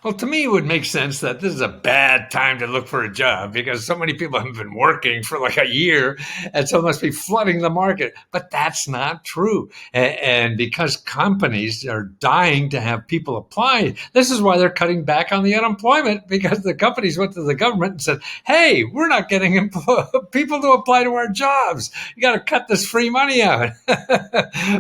Well, to me, it would make sense that this is a bad time to look for a job because so many people have been working for like a year and so it must be flooding the market. But that's not true. And because companies are dying to have people apply, this is why they're cutting back on the unemployment because the companies went to the government and said, hey, we're not getting people to apply to our jobs. You got to cut this free money out.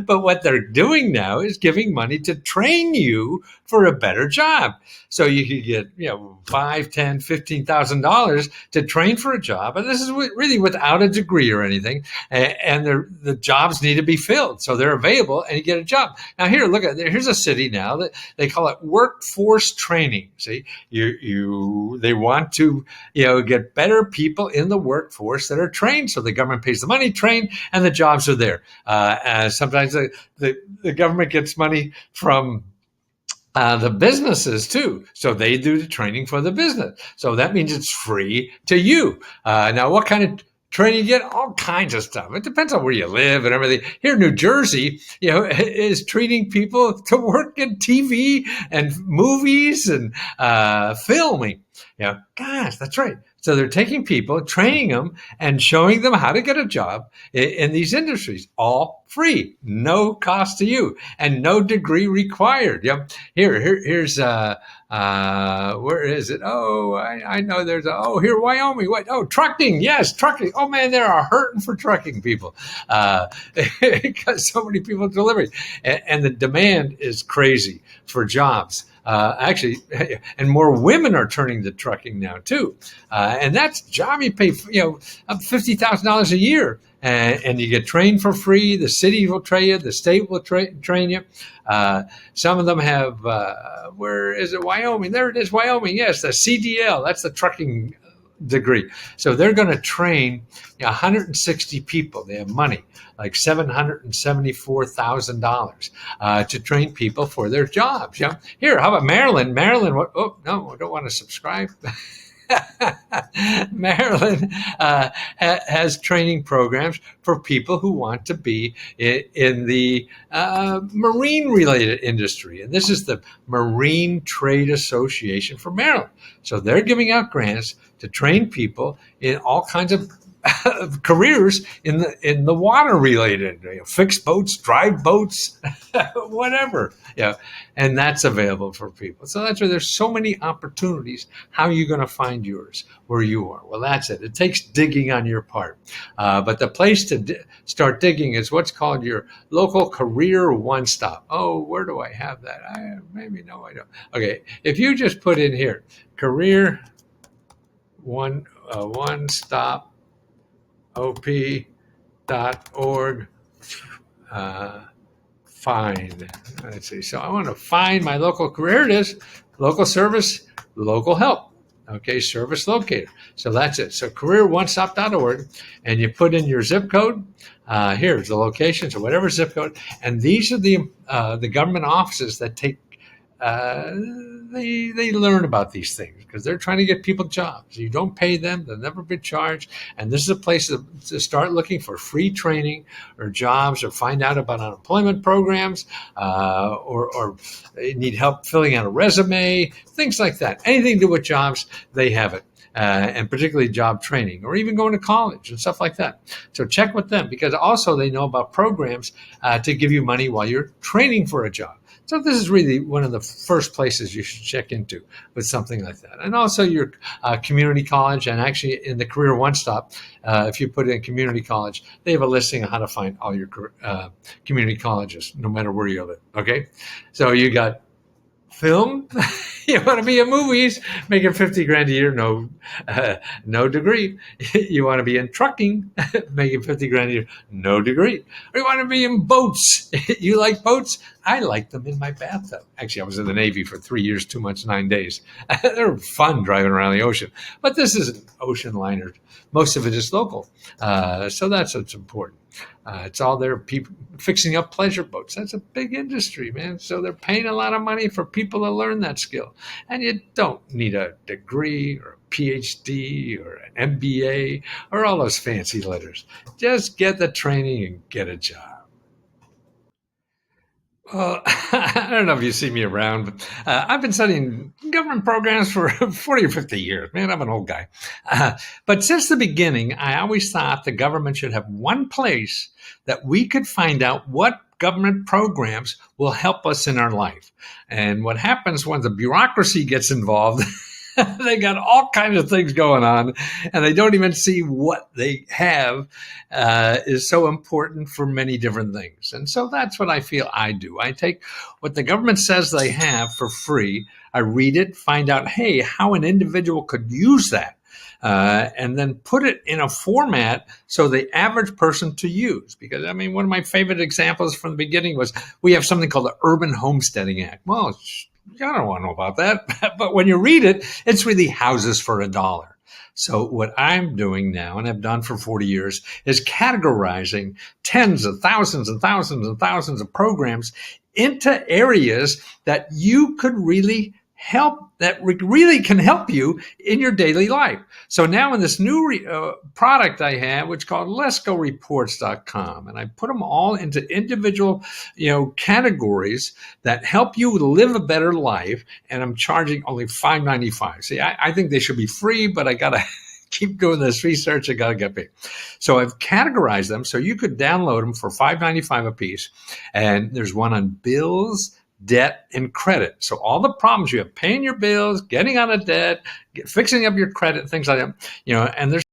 But what they're doing now is giving money to train you for a better job. So you could get, $5, 10, $15,000 to train for a job, and this is really without a degree or anything. And the jobs need to be filled, so they're available, and you get a job. Now here, look at here's a city now that they call it workforce training. See, they want to get better people in the workforce that are trained, so the government pays the money, train, and the jobs are there. Sometimes the government gets money from the businesses too. So they do the training for the business. So that means it's free to you. Now, what kind of training you get? All kinds of stuff. It depends on where you live and everything. Here in New Jersey, is treating people to work in TV and movies and filming. Gosh, that's right. So they're taking people, training them, and showing them how to get a job in these industries, all free, no cost to you, and no degree required. Here's where is it? Oh, I know there's here Wyoming. What? Oh, trucking. Yes, trucking. Oh man, they are hurting for trucking people because so many people delivering, and the demand is crazy for jobs. Actually, and more women are turning to trucking now too, and that's a job you pay, up $50,000 a year, and you get trained for free. The city will train you, the state will train you. Some of them have, where is it? Wyoming. There it is, Wyoming. Yes, the CDL. That's the trucking degree. So they're going to train 160 people. They have money, like $774,000 to train people for their jobs. Here, how about Maryland? Maryland, what? Oh, no, I don't want to subscribe. Maryland has training programs for people who want to be in the marine related industry. And this is the Marine Trade Association for Maryland. So they're giving out grants to train people in all kinds of careers in the water related, fixed boats, drive boats, whatever. And that's available for people. So that's why there's so many opportunities. How are you going to find yours where you are? Well, that's it. It takes digging on your part. But the place to start digging is what's called your local career one-stop. Oh, where do I have that? Maybe no, I don't. Okay, if you just put in here, career one-stop op.org find. Let's see. So I want to find my local career. It is local service, local help. Okay, service locator. So that's it. So careeronestop.org, and you put in your zip code. Here's the location, so whatever zip code, and these are the government offices that take. They learn about these things because they're trying to get people jobs. You don't pay them; they'll never be charged. And this is a place to start looking for free training or jobs, or find out about unemployment programs, or need help filling out a resume, things like that. Anything to do with jobs, they have it. And particularly job training, or even going to college and stuff like that. So check with them, because also they know about programs to give you money while you're training for a job. So this is really one of the first places you should check into with something like that. And also your community college, and actually in the Career One Stop, if you put in community college, they have a listing of how to find all your community colleges, no matter where you live. Okay, so you got film. You want to be in movies, making 50 grand a year, no degree. You want to be in trucking, making 50 grand a year, no degree. Or you want to be in boats. You like boats? I like them in my bathtub. Actually, I was in the Navy for 3 years, 2 months, 9 days. They're fun driving around the ocean. But this is an ocean liner. Most of it is local. So that's what's important. It's all there, people fixing up pleasure boats. That's a big industry, man. So they're paying a lot of money for people to learn that skill. And you don't need a degree or a PhD or an MBA or all those fancy letters. Just get the training and get a job. Well, I don't know if you see me around, but I've been studying government programs for 40 or 50 years. Man, I'm an old guy. But since the beginning, I always thought the government should have one place that we could find out what government programs will help us in our life. And what happens when the bureaucracy gets involved, they got all kinds of things going on, and they don't even see what they have is so important for many different things. And so that's what I feel I do. I take what the government says they have for free, I read it, find out, hey, how an individual could use that. And then put it in a format so the average person to use. Because, I mean, one of my favorite examples from the beginning was we have something called the Urban Homesteading Act. Well, I don't want to know about that. But when you read it, it's really houses for $1. So what I'm doing now, and have done for 40 years, is categorizing tens of thousands and thousands and thousands of programs into areas that you could really help, that really can help you in your daily life. So now in this new product I have, which is called letsgoreports.com, and I put them all into individual, categories that help you live a better life. And I'm charging only $5.95. See, I think they should be free, but I got to keep doing this research. I got to get paid. So I've categorized them so you could download them for $5.95 a piece. And there's one on bills, debt, and credit. So all the problems you have, paying your bills, getting out of debt, fixing up your credit, things like that, and there's